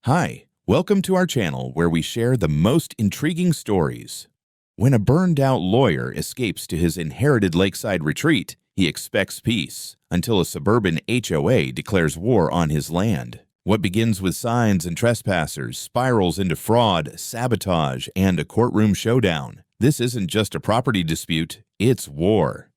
Hi, welcome to our channel where we share the most intriguing stories. When a burned-out lawyer escapes to his inherited lakeside retreat, he expects peace until a suburban HOA declares war on his land. What begins with signs and trespassers spirals into fraud, sabotage, and a courtroom showdown. This isn't just a property dispute, it's war.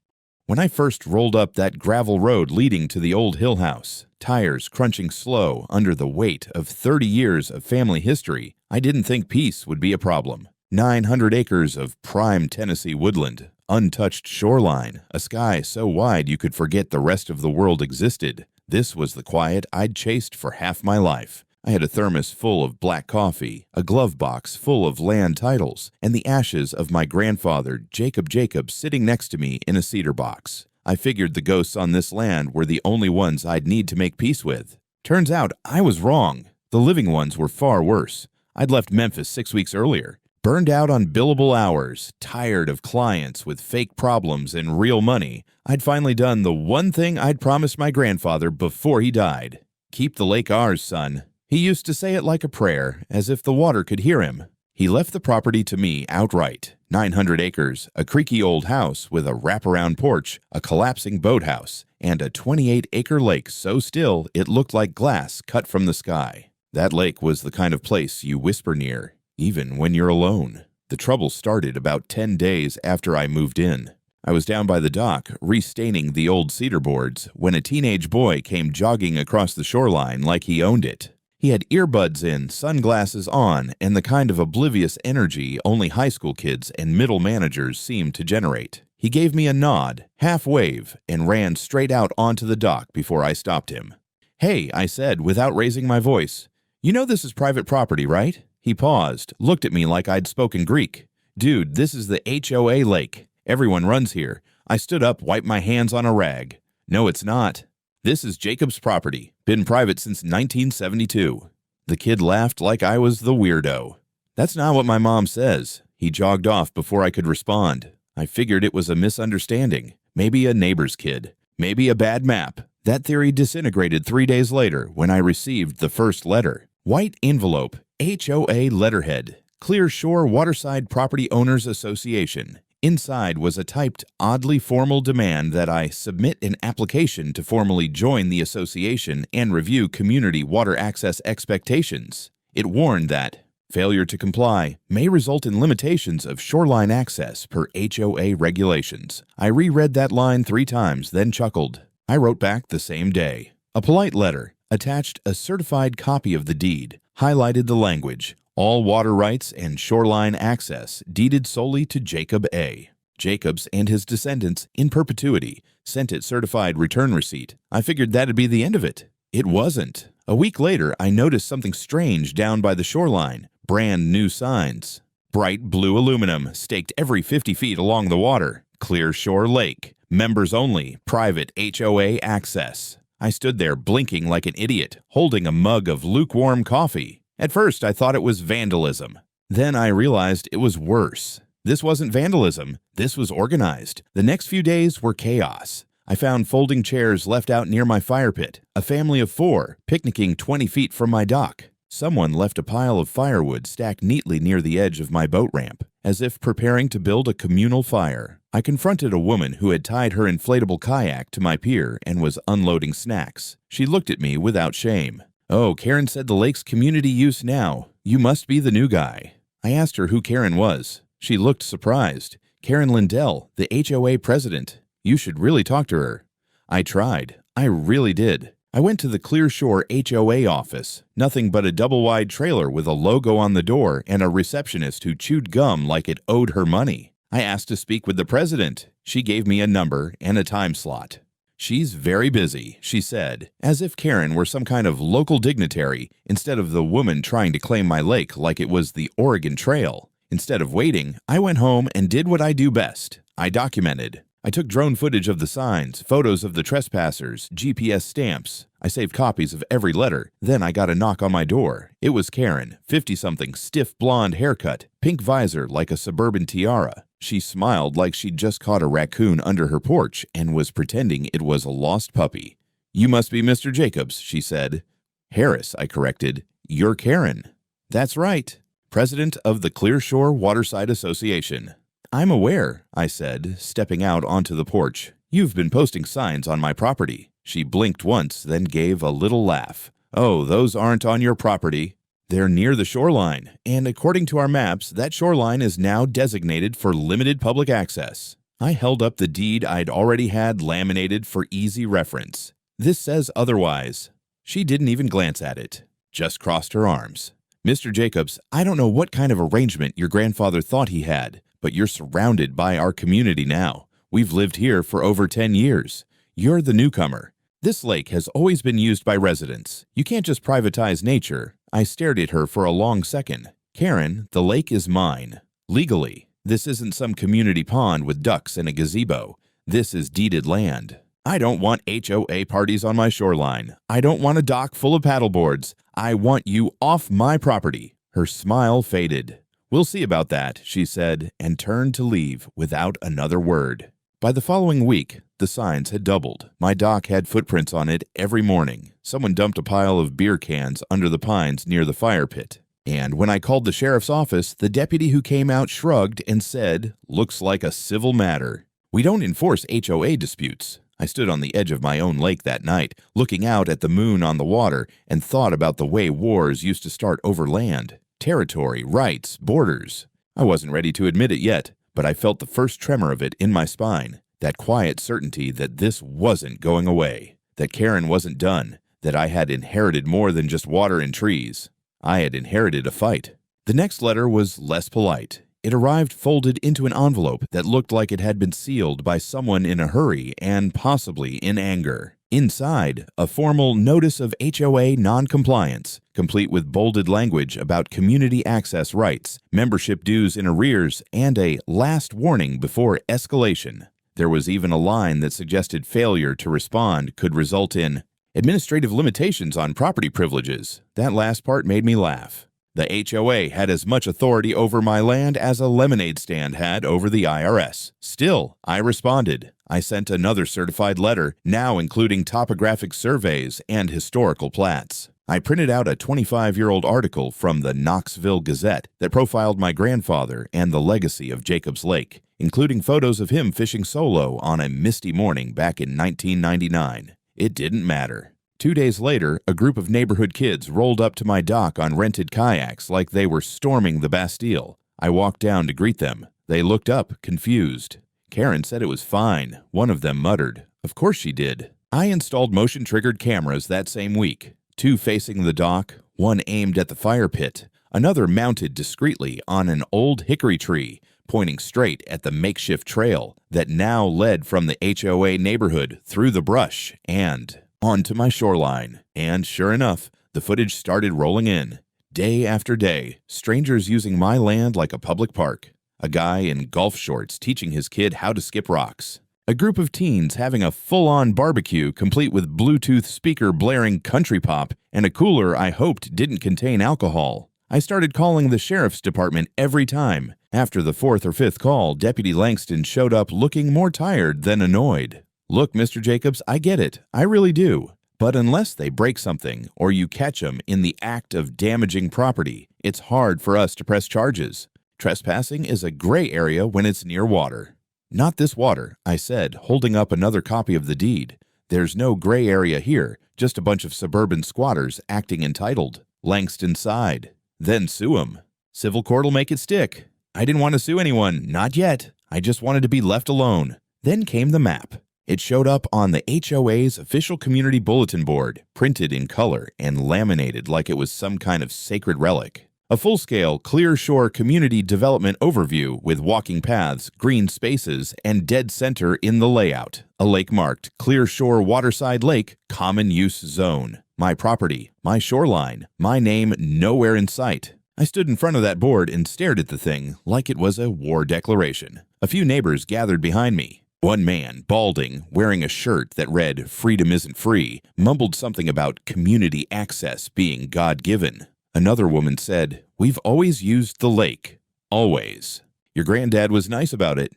When I first rolled up that gravel road leading to the old Hill House, tires crunching slow under the weight of 30 years of family history, I didn't think peace would be a problem. 900 acres of prime Tennessee woodland, untouched shoreline, a sky so wide you could forget the rest of the world existed. This was the quiet I'd chased for half my life. I had a thermos full of black coffee, a glove box full of land titles, and the ashes of my grandfather, Jacob Jacobs, sitting next to me in a cedar box. I figured the ghosts on this land were the only ones I'd need to make peace with. Turns out I was wrong. The living ones were far worse. I'd left Memphis 6 weeks earlier, burned out on billable hours, tired of clients with fake problems and real money. I'd finally done the one thing I'd promised my grandfather before he died. Keep the lake ours, son. He used to say it like a prayer, as if the water could hear him. He left the property to me outright. 900 acres, a creaky old house with a wraparound porch, a collapsing boathouse, and a 28-acre lake so still it looked like glass cut from the sky. That lake was the kind of place you whisper near, even when you're alone. The trouble started about 10 days after I moved in. I was down by the dock, restaining the old cedar boards, when a teenage boy came jogging across the shoreline like he owned it. He had earbuds in, sunglasses on, and the kind of oblivious energy only high school kids and middle managers seem to generate. He gave me a nod, half wave, and ran straight out onto the dock before I stopped him. "Hey," I said without raising my voice. "You know this is private property, right?" He paused, looked at me like I'd spoken Greek. "Dude, this is the HOA lake. Everyone runs here." I stood up, wiped my hands on a rag. "No, it's not. This is Jacob's property. Been private since 1972. The kid laughed like I was the weirdo. "That's not what my mom says." He jogged off before I could respond. I figured it was a misunderstanding. Maybe a neighbor's kid. Maybe a bad map. That theory disintegrated 3 days later when I received the first letter. White envelope, HOA letterhead, Clear Shore Waterside Property Owners Association. Inside was a typed, oddly formal demand that I submit an application to formally join the association and review community water access expectations. It warned that failure to comply may result in limitations of shoreline access per HOA regulations. I reread that line 3 times, then chuckled. I wrote back the same day. A polite letter, attached a certified copy of the deed, highlighted the language. All water rights and shoreline access deeded solely to Jacob A. Jacobs and his descendants in perpetuity. Sent it certified return receipt. I figured that'd be the end of it. It wasn't. A week later, I noticed something strange down by the shoreline. Brand new signs. Bright blue aluminum staked every 50 feet along the water. Clear Shore Lake. Members only. Private HOA access. I stood there blinking like an idiot, holding a mug of lukewarm coffee. At first, I thought it was vandalism. Then I realized it was worse. This wasn't vandalism. This was organized. The next few days were chaos. I found folding chairs left out near my fire pit, a family of 4 picnicking 20 feet from my dock. Someone left a pile of firewood stacked neatly near the edge of my boat ramp, as if preparing to build a communal fire. I confronted a woman who had tied her inflatable kayak to my pier and was unloading snacks. She looked at me without shame. "Oh, Karen said the lake's community use now. You must be the new guy." I asked her who Karen was. She looked surprised. "Karen Lindell, the HOA president. You should really talk to her." I tried. I really did. I went to the Clear Shore HOA office. Nothing but a double-wide trailer with a logo on the door and a receptionist who chewed gum like it owed her money. I asked to speak with the president. She gave me a number and a time slot. "She's very busy," she said, as if Karen were some kind of local dignitary instead of the woman trying to claim my lake like it was the Oregon Trail. Instead of waiting, I went home and did what I do best. I documented. I took drone footage of the signs, photos of the trespassers, GPS stamps. I saved copies of every letter. Then I got a knock on my door. It was Karen, 50-something, stiff blonde haircut, pink visor like a suburban tiara. She smiled like she'd just caught a raccoon under her porch and was pretending it was a lost puppy. "You must be Mr. Jacobs," she said. "Harris," I corrected. you're Karen. That's right, president of the Clearshore Waterside Association. I'm aware, I said, stepping out onto the porch. You've been posting signs on my property. She blinked once, then gave a little laugh. Oh, those aren't on your property. They're near the shoreline, and according to our maps, that shoreline is now designated for limited public access. I held up the deed I'd already had laminated for easy reference. This says otherwise. She didn't even glance at it, just crossed her arms. Mr. Jacobs, I don't know what kind of arrangement your grandfather thought he had, but you're surrounded by our community now. We've lived here for over 10 years. You're the newcomer. This lake has always been used by residents. You can't just privatize nature. I stared at her for a long second. Karen, the lake is mine. Legally. This isn't some community pond with ducks and a gazebo. This is deeded land. I don't want HOA parties on my shoreline. I don't want a dock full of paddleboards. I want you off my property. Her smile faded. We'll see about that, she said, and turned to leave without another word. By the following week, the signs had doubled. My dock had footprints on it every morning. Someone dumped a pile of beer cans under the pines near the fire pit. And when I called the sheriff's office, the deputy who came out shrugged and said, "Looks like a civil matter." We don't enforce HOA disputes. I stood on the edge of my own lake that night, looking out at the moon on the water, and thought about the way wars used to start over land. Territory, rights, borders. I wasn't ready to admit it yet, but I felt the first tremor of it in my spine. That quiet certainty that this wasn't going away. That Karen wasn't done. That I had inherited more than just water and trees. I had inherited a fight. The next letter was less polite. It arrived folded into an envelope that looked like it had been sealed by someone in a hurry and possibly in anger. Inside, a formal notice of HOA non-compliance, complete with bolded language about community access rights, membership dues in arrears, and a last warning before escalation. There was even a line that suggested failure to respond could result in administrative limitations on property privileges. That last part made me laugh. The HOA had as much authority over my land as a lemonade stand had over the IRS. Still, I responded. I sent another certified letter, now including topographic surveys and historical plats. I printed out a 25-year-old article from the Knoxville Gazette that profiled my grandfather and the legacy of Jacobs Lake, including photos of him fishing solo on a misty morning back in 1999. It didn't matter. 2 days later, a group of neighborhood kids rolled up to my dock on rented kayaks like they were storming the Bastille. I walked down to greet them. They looked up, confused. Karen said it was fine. One of them muttered. Of course she did. I installed motion-triggered cameras that same week. 2 facing the dock, one aimed at the fire pit, another mounted discreetly on an old hickory tree, pointing straight at the makeshift trail that now led from the HOA neighborhood through the brush and onto my shoreline. And sure enough, the footage started rolling in. Day after day, strangers using my land like a public park. A guy in golf shorts teaching his kid how to skip rocks. A group of teens having a full-on barbecue complete with Bluetooth speaker blaring country pop and a cooler I hoped didn't contain alcohol. I started calling the sheriff's department every time. After the 4th or 5th call, Deputy Langston showed up looking more tired than annoyed. Look, Mr. Jacobs, I get it. I really do. But unless they break something or you catch them in the act of damaging property, it's hard for us to press charges. Trespassing is a gray area when it's near water. Not this water, I said, holding up another copy of the deed. There's no gray area here, just a bunch of suburban squatters acting entitled. Langston sighed. Then sue 'em. Civil court'll make it stick. I didn't want to sue anyone, not yet. I just wanted to be left alone. Then came the map. It showed up on the HOA's official community bulletin board, printed in color and laminated like it was some kind of sacred relic. A full-scale Clearshore community development overview with walking paths, green spaces, and dead center in the layout. A lake marked Clearshore Waterside Lake Common Use Zone. My property, my shoreline, my name nowhere in sight. I stood in front of that board and stared at the thing like it was a war declaration. A few neighbors gathered behind me. One man, balding, wearing a shirt that read, "Freedom isn't free," mumbled something about community access being God-given. Another woman said, "We've always used the lake. Always. Your granddad was nice about it."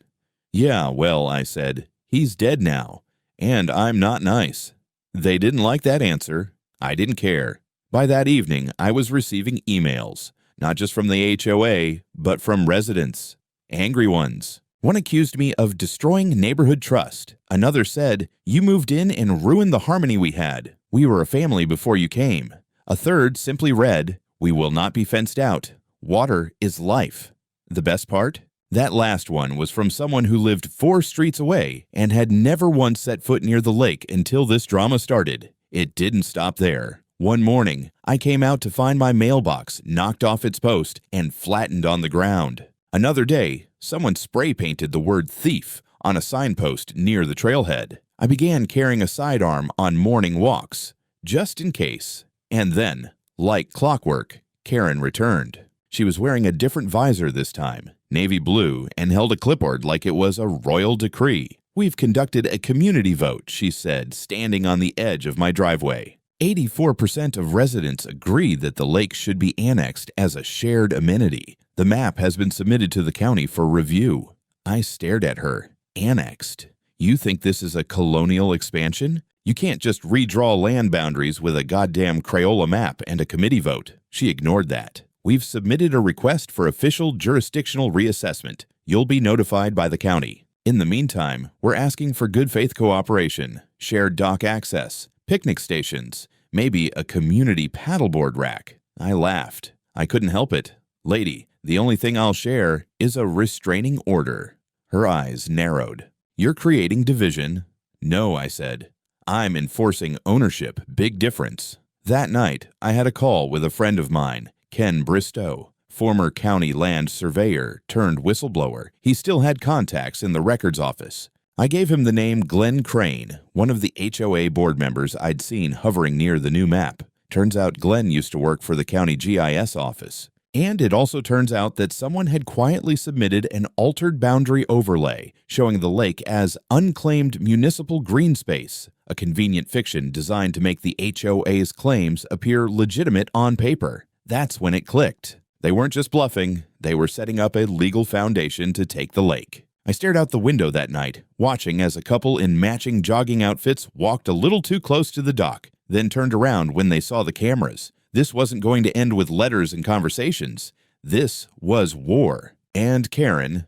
"Yeah, well," I said, "he's dead now. And I'm not nice." They didn't like that answer. I didn't care. By that evening, I was receiving emails, not just from the HOA, but from residents. Angry ones. One accused me of destroying neighborhood trust. Another said, "You moved in and ruined the harmony we had. We were a family before you came." A third simply read, "We will not be fenced out. Water is life." The best part? That last one was from someone who lived 4 streets away and had never once set foot near the lake until this drama started. It didn't stop there. One morning, I came out to find my mailbox knocked off its post and flattened on the ground. Another day, someone spray painted the word thief on a signpost near the trailhead. I began carrying a sidearm on morning walks, just in case. And then, like clockwork, Karen returned. She was wearing a different visor this time, navy blue, and held a clipboard like it was a royal decree. "We've conducted a community vote," she said, standing on the edge of my driveway. 84% of residents agree that the lake should be annexed as a shared amenity. The map has been submitted to the county for review. I stared at her. Annexed? You think this is a colonial expansion? You can't just redraw land boundaries with a goddamn Crayola map and a committee vote. She ignored that. "We've submitted a request for official jurisdictional reassessment. You'll be notified by the county. In the meantime, we're asking for good faith cooperation, shared dock access, picnic stations, maybe a community paddleboard rack." I laughed. I couldn't help it. "Lady, the only thing I'll share is a restraining order." Her eyes narrowed. "You're creating division." "No," I said. "I'm enforcing ownership. Big difference." That night, I had a call with a friend of mine, Ken Bristow, former county land surveyor turned whistleblower. He still had contacts in the records office. I gave him the name Glenn Crane, one of the HOA board members I'd seen hovering near the new map. Turns out Glenn used to work for the county GIS office. And it also turns out that someone had quietly submitted an altered boundary overlay showing the lake as unclaimed municipal green space, a convenient fiction designed to make the HOA's claims appear legitimate on paper. That's when it clicked. They weren't just bluffing, they were setting up a legal foundation to take the lake. I stared out the window that night, watching as a couple in matching jogging outfits walked a little too close to the dock, then turned around when they saw the cameras. This wasn't going to end with letters and conversations. This was war. And Karen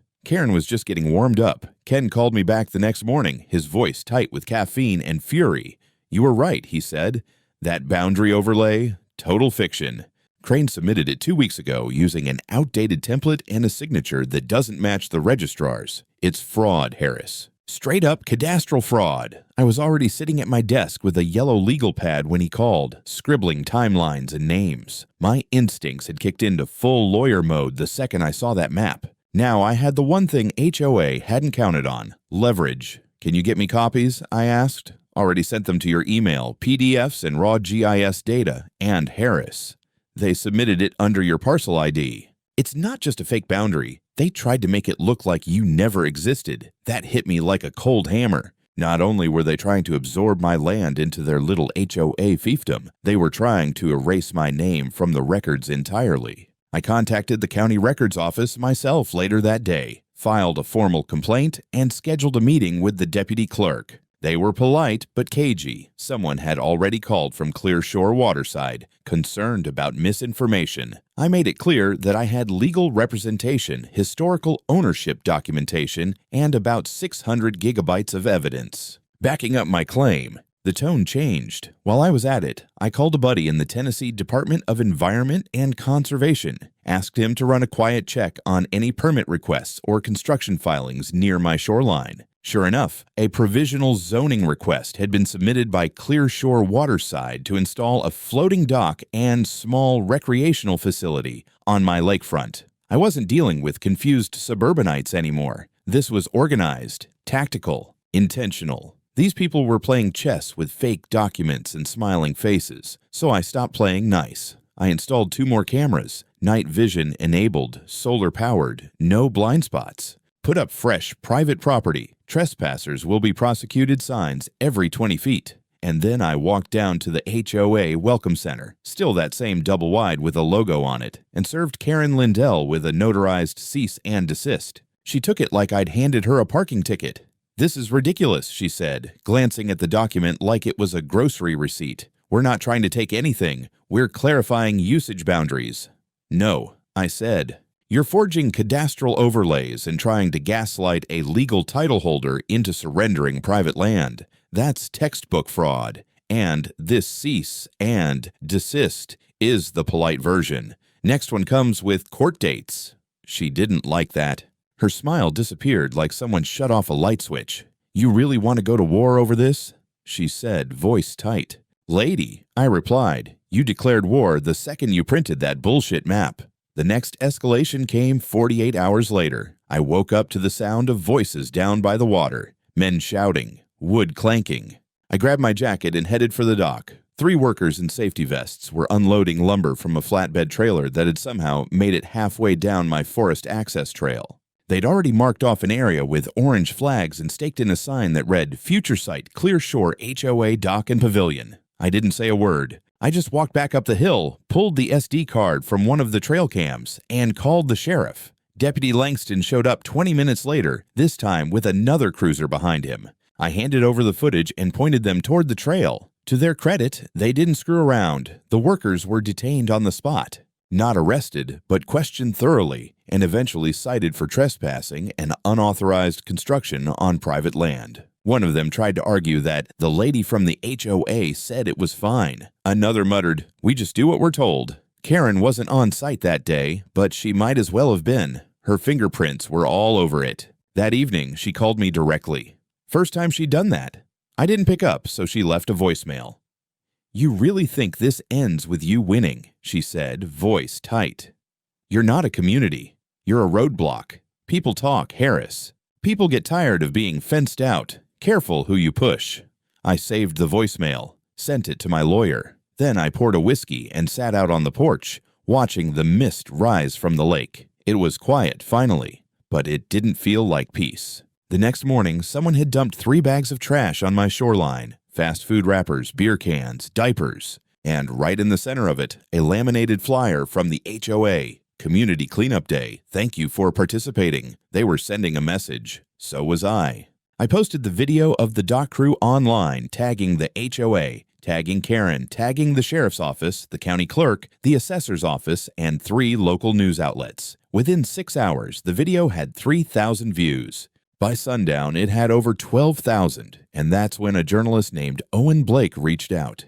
was just getting warmed up. Ken called me back the next morning, his voice tight with caffeine and fury. "You were right," he said. "That boundary overlay, total fiction. Crane submitted it 2 weeks ago using an outdated template and a signature that doesn't match the registrar's. It's fraud, Harris. Straight up cadastral fraud." I was already sitting at my desk with a yellow legal pad when he called, scribbling timelines and names. My instincts had kicked into full lawyer mode the second I saw that map. Now I had the one thing HOA hadn't counted on: leverage. "Can you get me copies?" I asked. "Already sent them to your email, PDFs and raw GIS data, and Harris. They submitted it under your parcel ID." It's not just a fake boundary. They tried to make it look like you never existed. That hit me like a cold hammer. Not only were they trying to absorb my land into their little HOA fiefdom, they were trying to erase my name from the records entirely. I contacted the county records office myself later that day, filed a formal complaint, and scheduled a meeting with the deputy clerk. They were polite but cagey. Someone had already called from Clearshore Waterside, concerned about misinformation. I made it clear that I had legal representation, historical ownership documentation, and about 600 gigabytes of evidence backing up my claim. The tone changed. While I was at it, I called a buddy in the Tennessee Department of Environment and Conservation, asked him to run a quiet check on any permit requests or construction filings near my shoreline. Sure enough, a provisional zoning request had been submitted by Clearshore Waterside to install a floating dock and small recreational facility on my lakefront. I wasn't dealing with confused suburbanites anymore. This was organized, tactical, intentional. These people were playing chess with fake documents and smiling faces, so I stopped playing nice. I installed 2 more cameras, night vision enabled, solar powered, no blind spots. Put up fresh private property, trespassers will be prosecuted signs every 20 feet. And then I walked down to the HOA Welcome Center, still that same double wide with a logo on it, and served Karen Lindell with a notarized cease and desist. She took it like I'd handed her a parking ticket. "This is ridiculous," she said, glancing at the document like it was a grocery receipt. We're not trying to take anything. We're clarifying usage boundaries." "No," I said. "You're forging cadastral overlays and trying to gaslight a legal title holder into surrendering private land. That's textbook fraud. And this cease and desist is the polite version. Next one comes with court dates." She didn't like that. Her smile disappeared like someone shut off a light switch. "You really want to go to war over this?" she said, voice tight. "Lady," I replied, "you declared war the second you printed that bullshit map." The next escalation came 48 hours later. I woke up to the sound of voices down by the water, men shouting, wood clanking. I grabbed my jacket and headed for the dock. 3 workers in safety vests were unloading lumber from a flatbed trailer that had somehow made it halfway down my forest access trail. They'd already marked off an area with orange flags and staked in a sign that read, "Future Site, Clear Shore HOA Dock and Pavilion." I didn't say a word. I just walked back up the hill, pulled the SD card from one of the trail cams, and called the sheriff. Deputy Langston showed up 20 minutes later, this time with another cruiser behind him. I handed over the footage and pointed them toward the trail. To their credit, they didn't screw around. The workers were detained on the spot. Not arrested, but questioned thoroughly, and eventually cited for trespassing and unauthorized construction on private land. One of them tried to argue that the lady from the HOA said it was fine. Another muttered, "We just do what we're told." Karen wasn't on site that day, but she might as well have been. Her fingerprints were all over it. That evening, she called me directly. First time she'd done that. I didn't pick up, so she left a voicemail. "You really think this ends with you winning," she said, voice tight. "You're not a community. You're a roadblock. People talk, Harris. People get tired of being fenced out. Careful who you push." I saved the voicemail, sent it to my lawyer. Then I poured a whiskey and sat out on the porch, watching the mist rise from the lake. It was quiet, finally, but it didn't feel like peace. The next morning, someone had dumped 3 bags of trash on my shoreline. Fast food wrappers, beer cans, diapers, and right in the center of it, a laminated flyer from the HOA. "Community Cleanup Day. Thank you for participating." They were sending a message. So was I. I posted the video of the dock crew online, tagging the HOA, tagging Karen, tagging the sheriff's office, the county clerk, the assessor's office, and 3 local news outlets. Within 6 hours, the video had 3,000 views. By sundown, it had over 12,000, and that's when a journalist named Owen Blake reached out.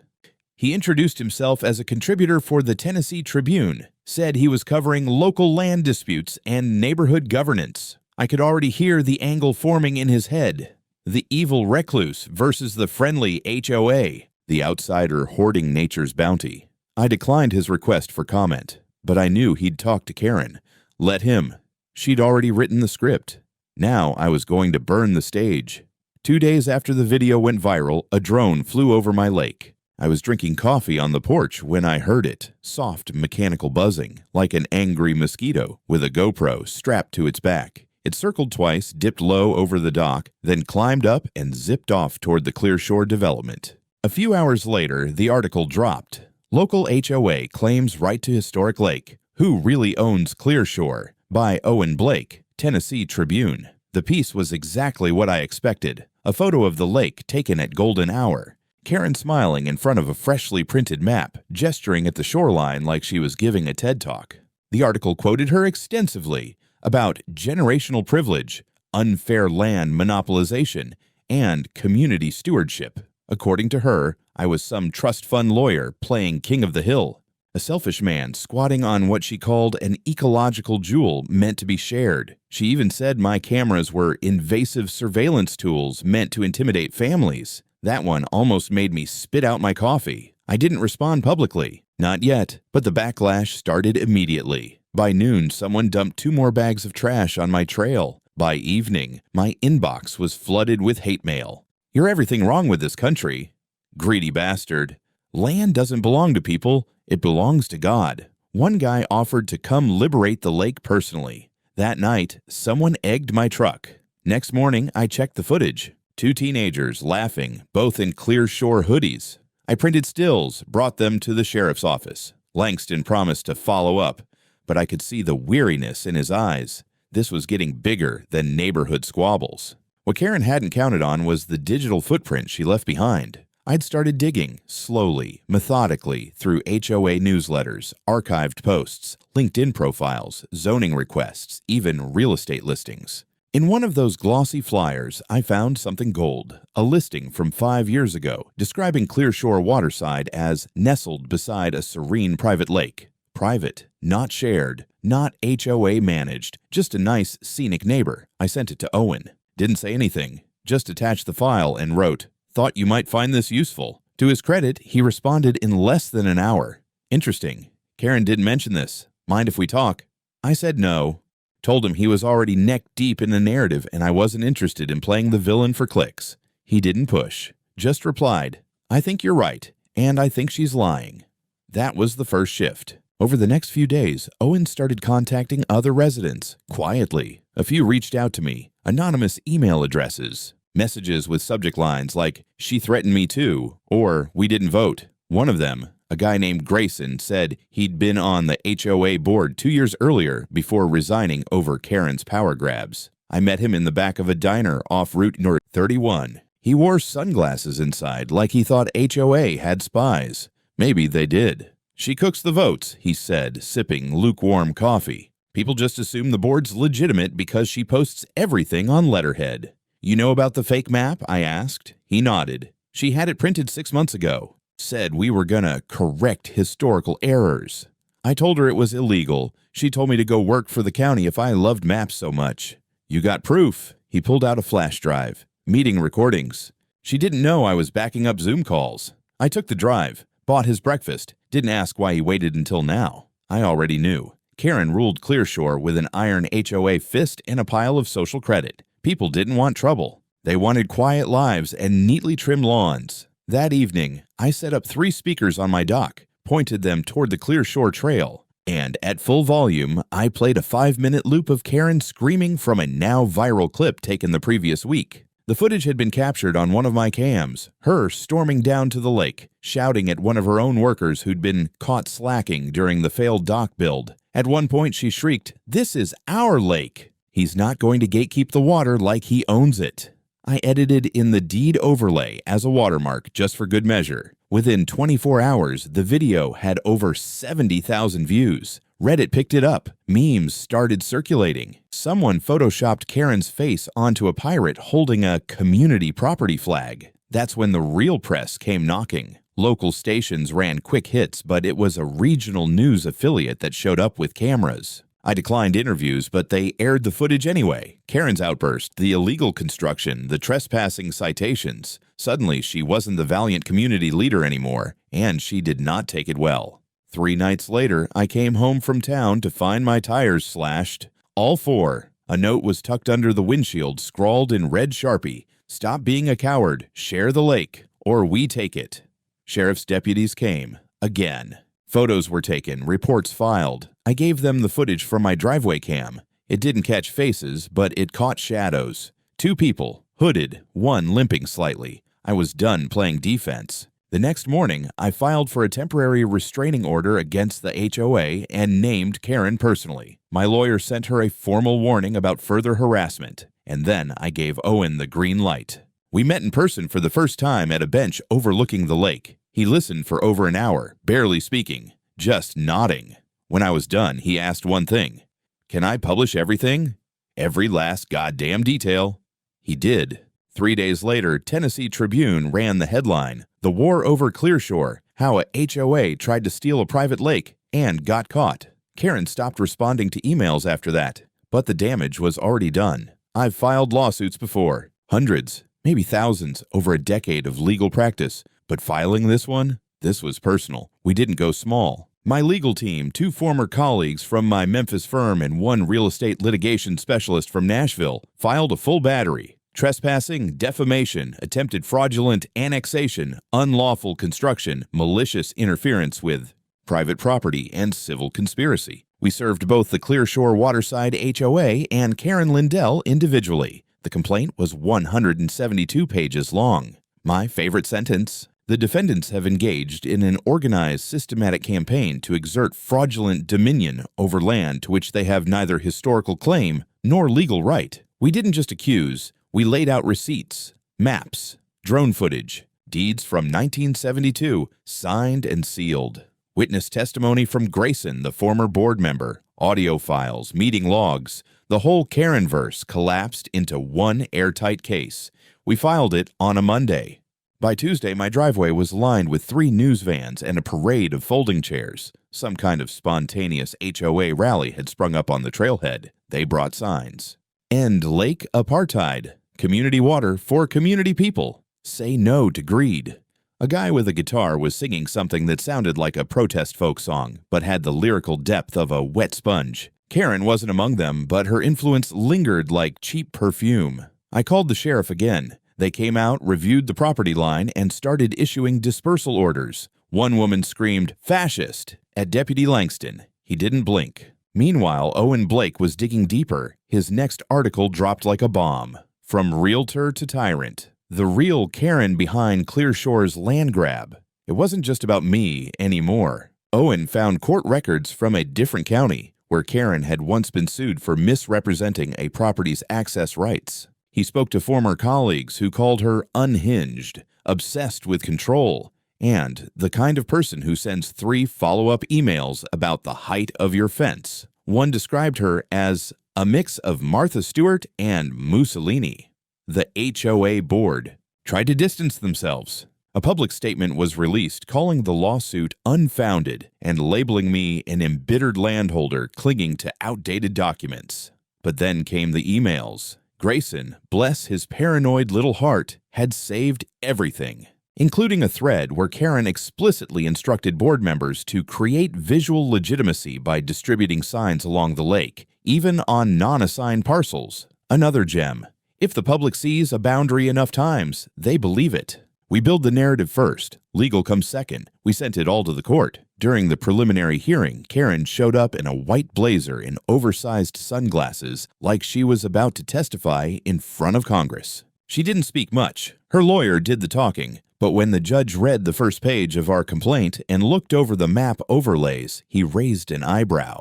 He introduced himself as a contributor for the Tennessee Tribune, said he was covering local land disputes and neighborhood governance. I could already hear the angle forming in his head. The evil recluse versus the friendly HOA, the outsider hoarding nature's bounty. I declined his request for comment, but I knew he'd talk to Karen. Let him. She'd already written the script. Now I was going to burn the stage. 2 days after the video went viral, a drone flew over my lake. I was drinking coffee on the porch when I heard it, soft mechanical buzzing, like an angry mosquito with a GoPro strapped to its back. It circled twice, dipped low over the dock, then climbed up and zipped off toward the Clear Shore development. A few hours later, the article dropped. Local HOA claims right to historic lake. Who really owns Clear Shore? By Owen Blake, Tennessee Tribune. The piece was exactly what I expected. A photo of the lake taken at golden hour. Karen smiling in front of a freshly printed map, gesturing at the shoreline like she was giving a TED Talk. The article quoted her extensively about generational privilege, unfair land monopolization, and community stewardship. According to her, I was some trust fund lawyer playing king of the hill, a selfish man squatting on what she called an ecological jewel meant to be shared. She even said my cameras were invasive surveillance tools meant to intimidate families. That one almost made me spit out my coffee. I didn't respond publicly. Not yet, but the backlash started immediately. By noon, someone dumped 2 more bags of trash on my trail. By evening, my inbox was flooded with hate mail. "You're everything wrong with this country. Greedy bastard. Land doesn't belong to people. It belongs to God." One guy offered to come liberate the lake personally. That night, someone egged my truck. Next morning, I checked the footage. 2 teenagers laughing, both in Clear Shore hoodies. I printed stills, brought them to the sheriff's office. Langston promised to follow up, but I could see the weariness in his eyes. This was getting bigger than neighborhood squabbles. What Karen hadn't counted on was the digital footprint she left behind. I'd started digging, slowly, methodically, through HOA newsletters, archived posts, LinkedIn profiles, zoning requests, even real estate listings. In one of those glossy flyers, I found something gold, a listing from 5 years ago describing Clearshore Waterside as nestled beside a serene private lake. Private, not shared, not HOA managed, just a nice, scenic neighbor. I sent it to Owen. Didn't say anything, just attached the file and wrote, "Thought you might find this useful." To his credit, he responded in less than an hour. "Interesting. Karen didn't mention this. Mind if we talk?" I said no. Told him he was already neck-deep in a narrative and I wasn't interested in playing the villain for clicks. He didn't push, just replied, "I think you're right, and I think she's lying." That was the first shift. Over the next few days, Owen started contacting other residents, quietly. A few reached out to me, anonymous email addresses, messages with subject lines like, "She threatened me too," or "We didn't vote." One of them, a guy named Grayson, said he'd been on the HOA board 2 years earlier before resigning over Karen's power grabs. I met him in the back of a diner off Route 31. He wore sunglasses inside like he thought HOA had spies. Maybe they did. "She cooks the votes," he said, sipping lukewarm coffee. "People just assume the board's legitimate because she posts everything on letterhead." "You know about the fake map?" I asked. He nodded. "She had it printed 6 months ago. Said we were gonna correct historical errors. I told her it was illegal. She told me to go work for the county if I loved maps so much." "You got proof?" He pulled out a flash drive. "Meeting recordings." She didn't know I was backing up Zoom calls. I took the drive, bought his breakfast, didn't ask why he waited until now. I already knew. Karen ruled Clearshore with an iron HOA fist and a pile of social credit. People didn't want trouble. They wanted quiet lives and neatly trimmed lawns. That evening, I set up 3 speakers on my dock, pointed them toward the Clearshore Trail, and at full volume, I played a 5-minute loop of Karen screaming from a now viral clip taken the previous week. The footage had been captured on one of my cams, her storming down to the lake, shouting at one of her own workers who'd been caught slacking during the failed dock build. At one point, she shrieked, "This is our lake! He's not going to gatekeep the water like he owns it." I edited in the deed overlay as a watermark just for good measure. Within 24 hours, the video had over 70,000 views. Reddit picked it up. Memes started circulating. Someone photoshopped Karen's face onto a pirate holding a community property flag. That's when the real press came knocking. Local stations ran quick hits, but it was a regional news affiliate that showed up with cameras. I declined interviews, but they aired the footage anyway. Karen's outburst, the illegal construction, the trespassing citations. Suddenly, she wasn't the valiant community leader anymore, and she did not take it well. 3 nights later, I came home from town to find my tires slashed. All 4. A note was tucked under the windshield, scrawled in red Sharpie. "Stop being a coward, share the lake, or we take it." Sheriff's deputies came. Again. Photos were taken, reports filed. I gave them the footage from my driveway cam. It didn't catch faces, but it caught shadows. 2 people, hooded, one limping slightly. I was done playing defense. The next morning, I filed for a temporary restraining order against the HOA and named Karen personally. My lawyer sent her a formal warning about further harassment, and then I gave Owen the green light. We met in person for the first time at a bench overlooking the lake. He listened for over an hour, barely speaking, just nodding. When I was done, he asked one thing. "Can I publish everything? Every last goddamn detail?" He did. 3 days later, Tennessee Tribune ran the headline, "The War Over Clearshore, How a HOA Tried to Steal a Private Lake and Got Caught." Karen stopped responding to emails after that, but the damage was already done. I've filed lawsuits before, hundreds, maybe thousands, over a decade of legal practice. But filing this one? This was personal. We didn't go small. My legal team, 2 former colleagues from my Memphis firm and 1 real estate litigation specialist from Nashville, filed a full battery. Trespassing, defamation, attempted fraudulent annexation, unlawful construction, malicious interference with private property, and civil conspiracy. We served both the Clearshore Waterside HOA and Karen Lindell individually. The complaint was 172 pages long. My favorite sentence: "The defendants have engaged in an organized, systematic campaign to exert fraudulent dominion over land to which they have neither historical claim nor legal right. We didn't just accuse, we laid out receipts, maps, drone footage, Deeds from 1972, signed and sealed. Witness testimony from Grayson, the former board member. Audio files, meeting logs. The whole Karen-verse collapsed into one airtight case. We filed it on a Monday. By Tuesday, my driveway was lined with 3 news vans and a parade of folding chairs. Some kind of spontaneous HOA rally had sprung up on the trailhead. They brought signs. End Lake Apartheid. Community water for community people. Say no to greed. A guy with a guitar was singing something that sounded like a protest folk song, but had the lyrical depth of a wet sponge. Karen wasn't among them, but her influence lingered like cheap perfume. I called the sheriff again. They came out, reviewed the property line, and started issuing dispersal orders. One woman screamed, "Fascist!" at Deputy Langston. He didn't blink. Meanwhile, Owen Blake was digging deeper. His next article dropped like a bomb. From realtor to tyrant. The real Karen behind Clearshore's land grab. It wasn't just about me anymore. Owen found court records from a different county, where Karen had once been sued for misrepresenting a property's access rights. He spoke to former colleagues who called her unhinged, obsessed with control, and the kind of person who sends 3 follow-up emails about the height of your fence. One described her as a mix of Martha Stewart and Mussolini. The HOA board tried to distance themselves. A public statement was released calling the lawsuit unfounded and labeling me an embittered landholder clinging to outdated documents. But then came the emails. Grayson, bless his paranoid little heart, had saved everything, including a thread where Karen explicitly instructed board members to create visual legitimacy by distributing signs along the lake, even on non-assigned parcels. Another gem. If the public sees a boundary enough times, they believe it. We build the narrative first. Legal comes second. We sent it all to the court. During the preliminary hearing, Karen showed up in a white blazer and oversized sunglasses like she was about to testify in front of Congress. She didn't speak much. Her lawyer did the talking, but when the judge read the first page of our complaint and looked over the map overlays, he raised an eyebrow.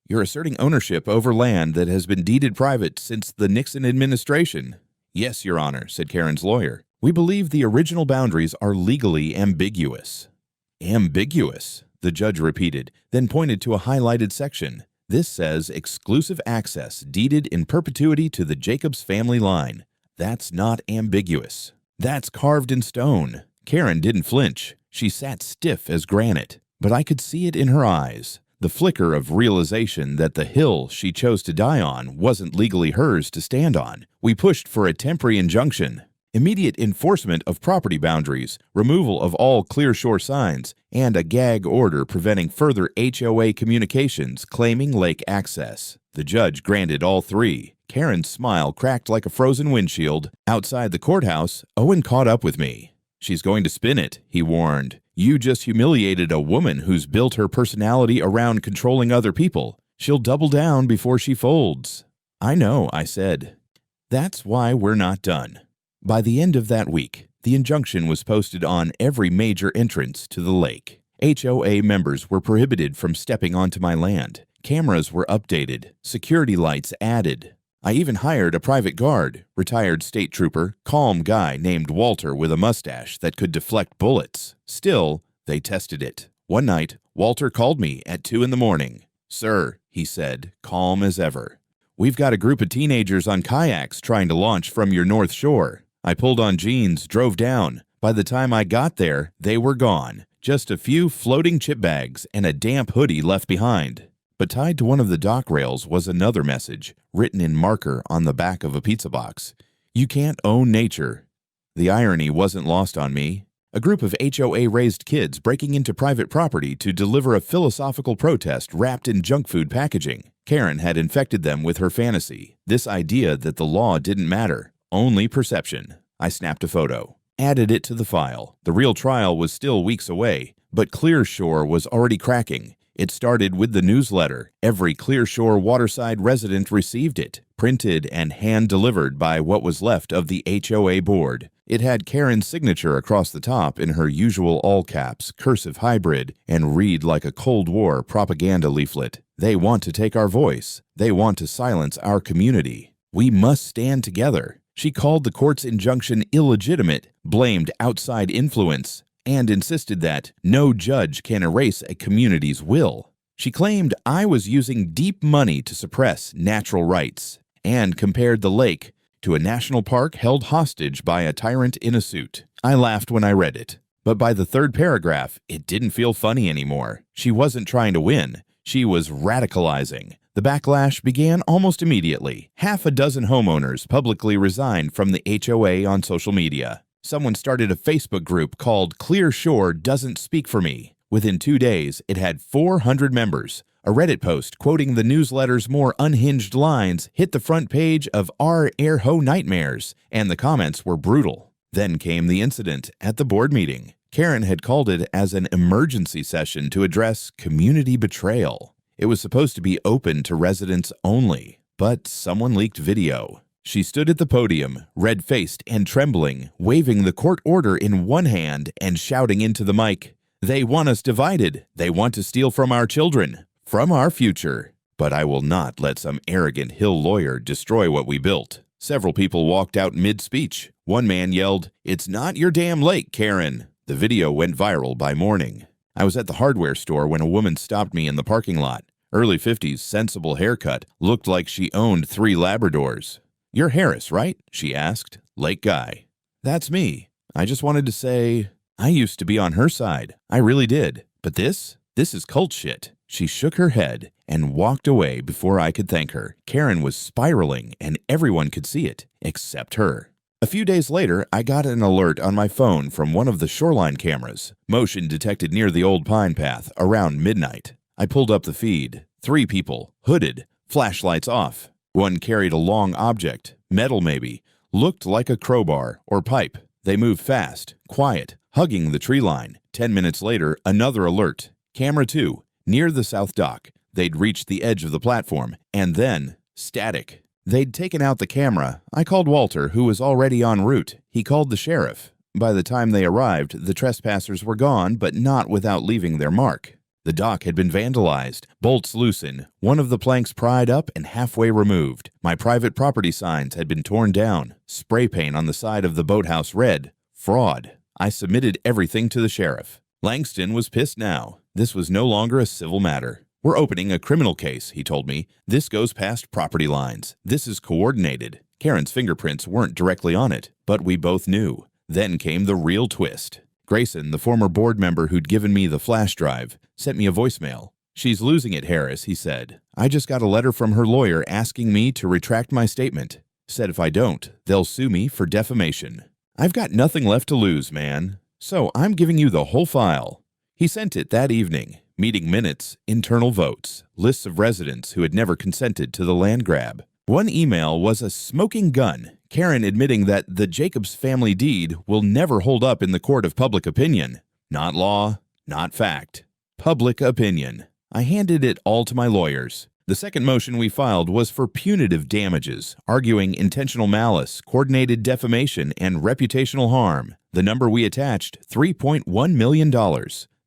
"You're asserting ownership over land that has been deeded private since the Nixon administration." "Yes, Your Honor," said Karen's lawyer. "We believe the original boundaries are legally ambiguous." "Ambiguous," the judge repeated, then pointed to a highlighted section. "This says exclusive access deeded in perpetuity to the Jacobs family line. That's not ambiguous. That's carved in stone." Karen didn't flinch. She sat stiff as granite, but I could see it in her eyes. The flicker of realization that the hill she chose to die on wasn't legally hers to stand on. We pushed for a temporary injunction, immediate enforcement of property boundaries, removal of all Clearshore signs, and a gag order preventing further HOA communications claiming lake access. The judge granted all 3. Karen's smile cracked like a frozen windshield. Outside the courthouse, Owen caught up with me. "She's going to spin it," he warned. "You just humiliated a woman who's built her personality around controlling other people. She'll double down before she folds." "I know," I said. "That's why we're not done." By the end of that week, the injunction was posted on every major entrance to the lake. HOA members were prohibited from stepping onto my land. Cameras were updated, security lights added. I even hired a private guard, retired state trooper, calm guy named Walter with a mustache that could deflect bullets. Still, they tested it. One night, Walter called me at 2 a.m. "Sir," he said, calm as ever, "we've got a group of teenagers on kayaks trying to launch from your north shore." I pulled on jeans, drove down. By the time I got there, they were gone. Just a few floating chip bags and a damp hoodie left behind. But tied to one of the dock rails was another message, written in marker on the back of a pizza box. "You can't own nature." The irony wasn't lost on me. A group of HOA-raised kids breaking into private property to deliver a philosophical protest wrapped in junk food packaging. Karen had infected them with her fantasy, this idea that the law didn't matter, only perception. I snapped a photo, added it to the file. The real trial was still weeks away, but Clearshore was already cracking. It started with the newsletter. Every Clearshore waterside resident received it, printed and hand-delivered by what was left of the HOA board. It had Karen's signature across the top in her usual all-caps, cursive hybrid, and read like a Cold War propaganda leaflet. "They want to take our voice. They want to silence our community. We must stand together." She called the court's injunction illegitimate, blamed outside influence, and insisted that no judge can erase a community's will. She claimed I was using deep money to suppress natural rights, and compared the lake to a national park held hostage by a tyrant in a suit. I laughed when I read it, but by the third paragraph, it didn't feel funny anymore. She wasn't trying to win. She was radicalizing. The backlash began almost immediately. Half a dozen homeowners publicly resigned from the HOA on social media. Someone started a Facebook group called Clear Shore Doesn't Speak for Me. Within 2 days, it had 400 members. A Reddit post quoting the newsletter's more unhinged lines hit the front page of Our Air Ho Nightmares, and the comments were brutal. Then came the incident at the board meeting. Karen had called it as an emergency session to address community betrayal. It was supposed to be open to residents only, but someone leaked video. She stood at the podium, red-faced and trembling, waving the court order in one hand and shouting into the mic, "They want us divided. They want to steal from our children, from our future. But I will not let some arrogant Hill lawyer destroy what we built." Several people walked out mid-speech. One man yelled, "It's not your damn lake, Karen." The video went viral by morning. I was at the hardware store when a woman stopped me in the parking lot. Early 50s, sensible haircut, looked like she owned 3 Labradors. "You're Harris, right?" she asked. "Lake guy." "That's me. I just wanted to say, I used to be on her side. I really did. But this is cult shit." She shook her head and walked away before I could thank her. Karen was spiraling, and everyone could see it, except her. A few days later, I got an alert on my phone from one of the shoreline cameras. Motion detected near the old pine path around midnight. I pulled up the feed. 3 people, hooded, flashlights off. One carried a long object, metal maybe, looked like a crowbar or pipe. They moved fast, quiet, hugging the tree line. 10 minutes later, another alert. Camera 2, near the south dock. They'd reached the edge of the platform, and then static. They'd taken out the camera. I called Walter, who was already en route. He called the sheriff. By the time they arrived, the trespassers were gone, but not without leaving their mark. The dock had been vandalized, bolts loosened, one of the planks pried up and halfway removed. My private property signs had been torn down, spray paint on the side of the boathouse read, "Fraud." I submitted everything to the sheriff. Langston was pissed now. This was no longer a civil matter. "We're opening a criminal case," he told me. "This goes past property lines. This is coordinated." Karen's fingerprints weren't directly on it, but we both knew. Then came the real twist. Grayson, the former board member who'd given me the flash drive, sent me a voicemail. "She's losing it, Harris," he said. "I just got a letter from her lawyer asking me to retract my statement. Said if I don't, they'll sue me for defamation. I've got nothing left to lose, man. So I'm giving you the whole file." He sent it that evening. Meeting minutes, internal votes, lists of residents who had never consented to the land grab. One email was a smoking gun, Karen admitting that the Jacobs family deed will never hold up in the court of public opinion. Not law, not fact. Public opinion. I handed it all to my lawyers. The second motion we filed was for punitive damages, arguing intentional malice, coordinated defamation, and reputational harm. The number we attached, $3.1 million.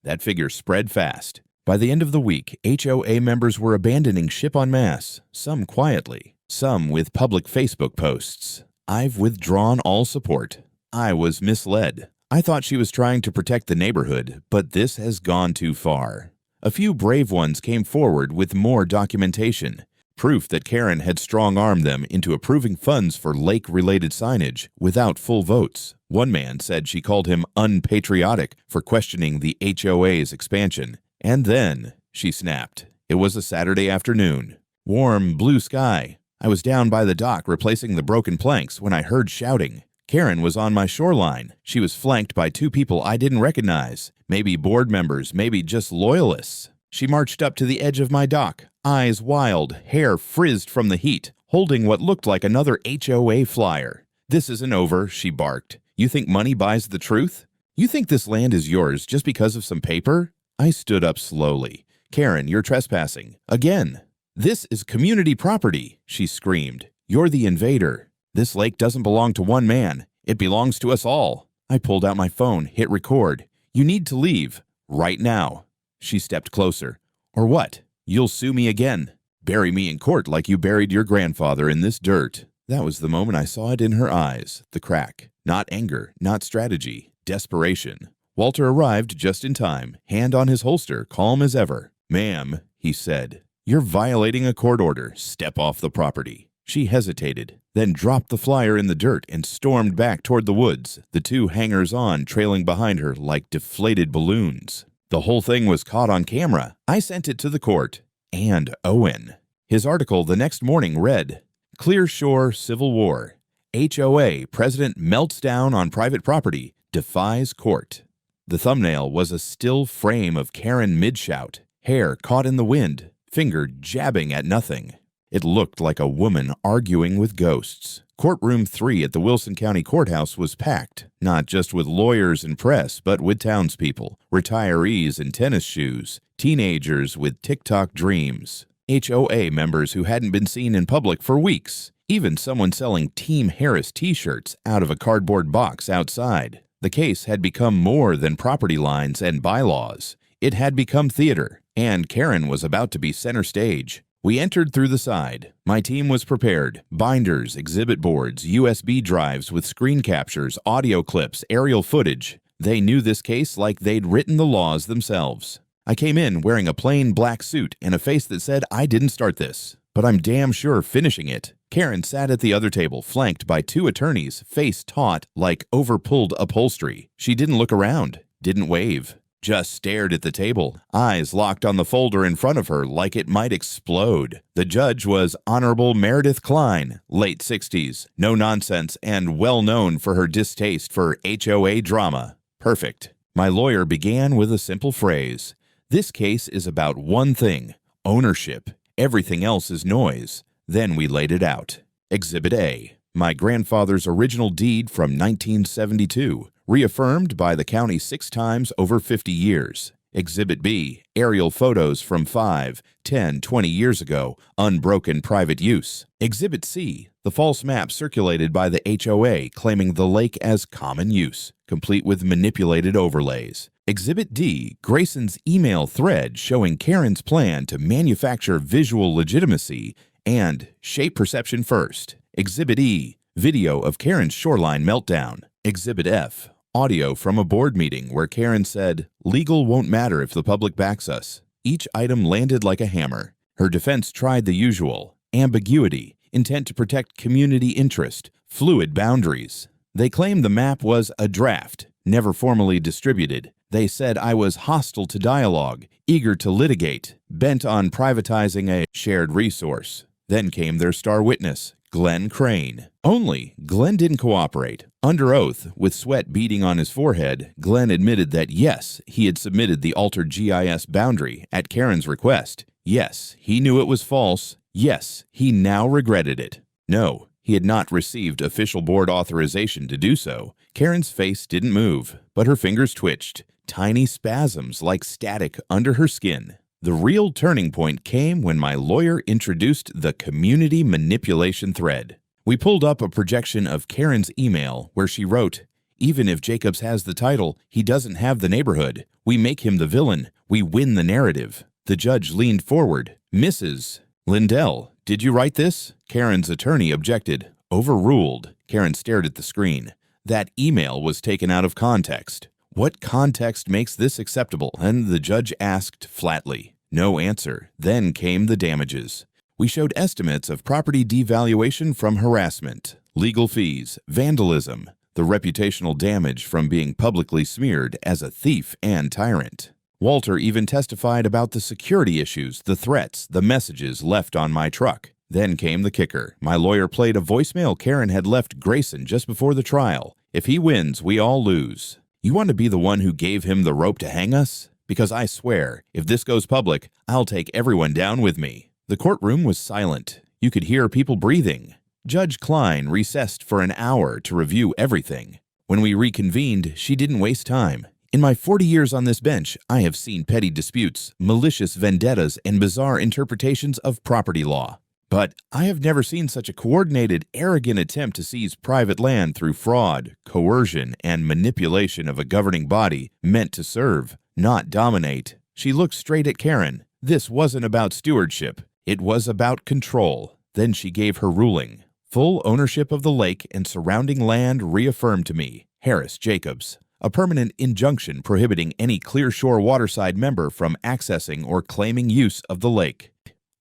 That figure spread fast. By the end of the week, HOA members were abandoning ship en masse, some quietly, some with public Facebook posts. "I've withdrawn all support. I was misled. I thought she was trying to protect the neighborhood, but this has gone too far." A few brave ones came forward with more documentation, proof that Karen had strong-armed them into approving funds for lake-related signage without full votes. One man said she called him unpatriotic for questioning the HOA's expansion. And then, she snapped. It was a Saturday afternoon. Warm, blue sky. I was down by the dock replacing the broken planks when I heard shouting. Karen was on my shoreline. She was flanked by 2 people I didn't recognize. Maybe board members, maybe just loyalists. She marched up to the edge of my dock, eyes wild, hair frizzed from the heat, holding what looked like another HOA flyer. "This isn't over," she barked. "You think money buys the truth? You think this land is yours just because of some paper?" I stood up slowly. "Karen, you're trespassing. Again." "This is community property," she screamed. "You're the invader. This lake doesn't belong to one man. It belongs to us all." I pulled out my phone, hit record. "You need to leave. Right now." She stepped closer. "Or what? You'll sue me again. Bury me in court like you buried your grandfather in this dirt." That was the moment I saw it in her eyes, the crack. Not anger, not strategy, desperation. Walter arrived just in time, hand on his holster, calm as ever. "Ma'am," he said, "you're violating a court order. Step off the property." She hesitated, then dropped the flyer in the dirt and stormed back toward the woods, the two hangers-on trailing behind her like deflated balloons. The whole thing was caught on camera. I sent it to the court. And Owen. His article the next morning read, "Clear Shore Civil War. HOA President melts down on private property, defies court." The thumbnail was a still frame of Karen mid-shout, hair caught in the wind, finger jabbing at nothing. It looked like a woman arguing with ghosts. Courtroom 3 at the Wilson County Courthouse was packed, not just with lawyers and press, but with townspeople, retirees in tennis shoes, teenagers with TikTok dreams, HOA members who hadn't been seen in public for weeks, even someone selling Team Harris t-shirts out of a cardboard box outside. The case had become more than property lines and bylaws. It had become theater, and Karen was about to be center stage. We entered through the side. My team was prepared. Binders, exhibit boards, USB drives with screen captures, audio clips, aerial footage. They knew this case like they'd written the laws themselves. I came in wearing a plain black suit and a face that said I didn't start this, but I'm damn sure finishing it. Karen sat at the other table, flanked by two attorneys, face taut like overpulled upholstery. She didn't look around, didn't wave. Just stared at the table, eyes locked on the folder in front of her like it might explode. The judge was Honorable Meredith Klein, late 60s, no nonsense, and well known for her distaste for HOA drama. Perfect. My lawyer began with a simple phrase. This case is about one thing, ownership. Everything else is noise. Then we laid it out. Exhibit A, my grandfather's original deed from 1972. Reaffirmed by the county 6 times over 50 years. Exhibit B, aerial photos from 5, 10, 20 years ago, unbroken private use. Exhibit C, the false map circulated by the HOA claiming the lake as common use, complete with manipulated overlays. Exhibit D, Grayson's email thread showing Karen's plan to manufacture visual legitimacy and shape perception first. Exhibit E, video of Karen's shoreline meltdown. Exhibit F, audio from a board meeting where Karen said, "Legal won't matter if the public backs us." Each item landed like a hammer. Her defense tried the usual. Ambiguity, intent to protect community interest, fluid boundaries. They claimed the map was a draft, never formally distributed. They said I was hostile to dialogue, eager to litigate, bent on privatizing a shared resource. Then came their star witness, Glenn Crane. Only Glenn didn't cooperate. Under oath, with sweat beading on his forehead, Glenn admitted that yes, he had submitted the altered GIS boundary at Karen's request. Yes, he knew it was false. Yes, he now regretted it. No, he had not received official board authorization to do so. Karen's face didn't move, but her fingers twitched, tiny spasms like static under her skin. The real turning point came when my lawyer introduced the community manipulation thread. We pulled up a projection of Karen's email where she wrote, "Even if Jacobs has the title, he doesn't have the neighborhood. We make him the villain. We win the narrative." The judge leaned forward. "Mrs. Lindell, did you write this?" Karen's attorney objected. Overruled. Karen stared at the screen. That email was taken out of context. What context makes this acceptable? And the judge asked flatly. No answer. Then came the damages. We showed estimates of property devaluation from harassment, legal fees, vandalism, the reputational damage from being publicly smeared as a thief and tyrant. Walter even testified about the security issues, the threats, the messages left on my truck. Then came the kicker. My lawyer played a voicemail Karen had left Grayson just before the trial. If he wins, we all lose. You want to be the one who gave him the rope to hang us? Because I swear, if this goes public, I'll take everyone down with me. The courtroom was silent. You could hear people breathing. Judge Klein recessed for an hour to review everything. When we reconvened, she didn't waste time. In my 40 years on this bench, I have seen petty disputes, malicious vendettas, and bizarre interpretations of property law. But I have never seen such a coordinated, arrogant attempt to seize private land through fraud, coercion, and manipulation of a governing body meant to serve, not dominate. She looked straight at Karen. This wasn't about stewardship. It was about control. Then she gave her ruling. Full ownership of the lake and surrounding land reaffirmed to me. Harris Jacobs. A permanent injunction prohibiting any Clearshore Waterside member from accessing or claiming use of the lake.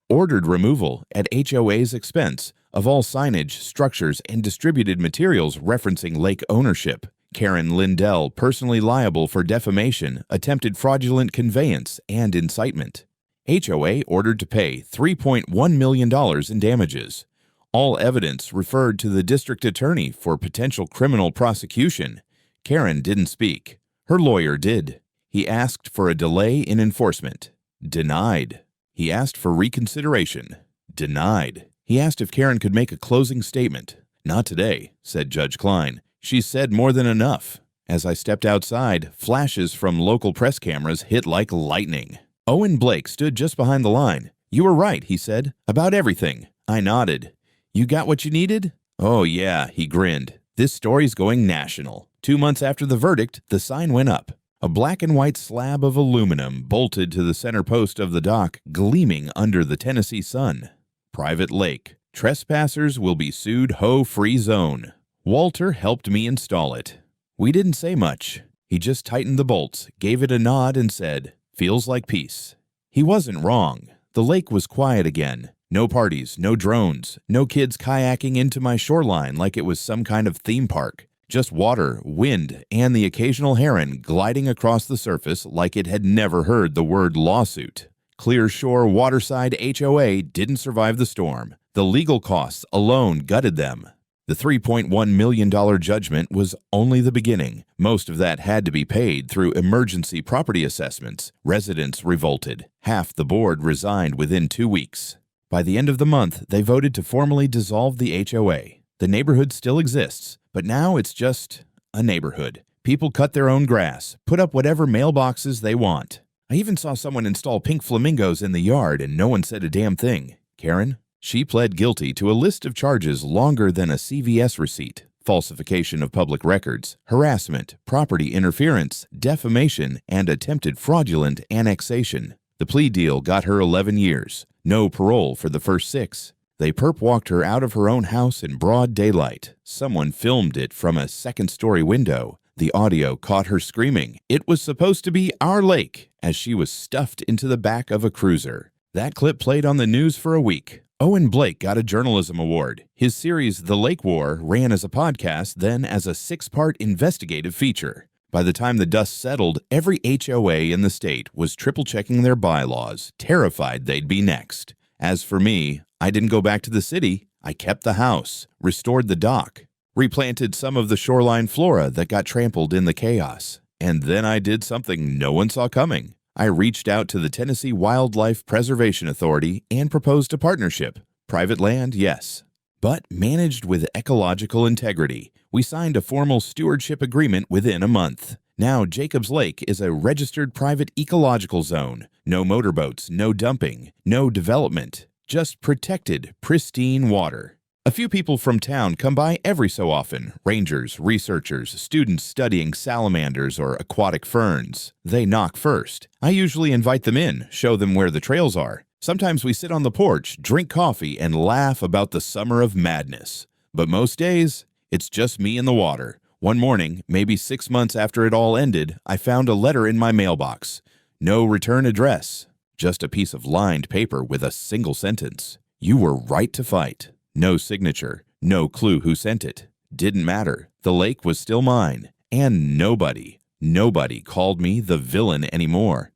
Ordered removal, at HOA's expense, of all signage, structures, and distributed materials referencing lake ownership. Karen Lindell personally liable for defamation, attempted fraudulent conveyance, and incitement. HOA ordered to pay $3.1 million in damages. All evidence referred to the district attorney for potential criminal prosecution. Karen didn't speak. Her lawyer did. He asked for a delay in enforcement. Denied. He asked for reconsideration. Denied. He asked if Karen could make a closing statement. Not today, said Judge Klein. She said more than enough. As I stepped outside, flashes from local press cameras hit like lightning. Owen Blake stood just behind the line. You were right, he said, about everything. I nodded. You got what you needed? Oh yeah, he grinned. This story's going national. 2 months after the verdict, the sign went up. A black and white slab of aluminum bolted to the center post of the dock, gleaming under the Tennessee sun. Private lake. Trespassers will be sued HOA-free zone. Walter helped me install it. We didn't say much. He just tightened the bolts, gave it a nod, and said, "Feels like peace." He wasn't wrong. The lake was quiet again. No parties, no drones, no kids kayaking into my shoreline like it was some kind of theme park. Just water, wind, and the occasional heron gliding across the surface like it had never heard the word lawsuit. Clearshore Waterside HOA didn't survive the storm. The legal costs alone gutted them. The $3.1 million judgment was only the beginning. Most of that had to be paid through emergency property assessments. Residents revolted. Half the board resigned within 2 weeks. By the end of the month, they voted to formally dissolve the HOA. The neighborhood still exists, but now it's just a neighborhood. People cut their own grass, put up whatever mailboxes they want. I even saw someone install pink flamingos in the yard and no one said a damn thing. Karen? She pled guilty to a list of charges longer than a CVS receipt. Falsification of public records, harassment, property interference, defamation, and attempted fraudulent annexation. The plea deal got her 11 years. No parole for the first 6. They perp-walked her out of her own house in broad daylight. Someone filmed it from a second-story window. The audio caught her screaming, "It was supposed to be our lake," as she was stuffed into the back of a cruiser. That clip played on the news for a week. Owen Blake got a journalism award. His series, The Lake War, ran as a podcast, then as a 6-part investigative feature. By the time the dust settled, every HOA in the state was triple-checking their bylaws, terrified they'd be next. As for me, I didn't go back to the city. I kept the house, restored the dock, replanted some of the shoreline flora that got trampled in the chaos. And then I did something no one saw coming. I reached out to the Tennessee Wildlife Preservation Authority and proposed a partnership. Private land, yes, but managed with ecological integrity. We signed a formal stewardship agreement within a month. Now Jacobs Lake is a registered private ecological zone. No motorboats, no dumping, no development, just protected, pristine water. A few people from town come by every so often. Rangers, researchers, students studying salamanders or aquatic ferns. They knock first. I usually invite them in, show them where the trails are. Sometimes we sit on the porch, drink coffee, and laugh about the summer of madness. But most days, it's just me and the water. One morning, maybe 6 months after it all ended, I found a letter in my mailbox. No return address. Just a piece of lined paper with a single sentence. You were right to fight. No signature. No clue who sent it. Didn't matter. The lake was still mine. And nobody called me the villain anymore.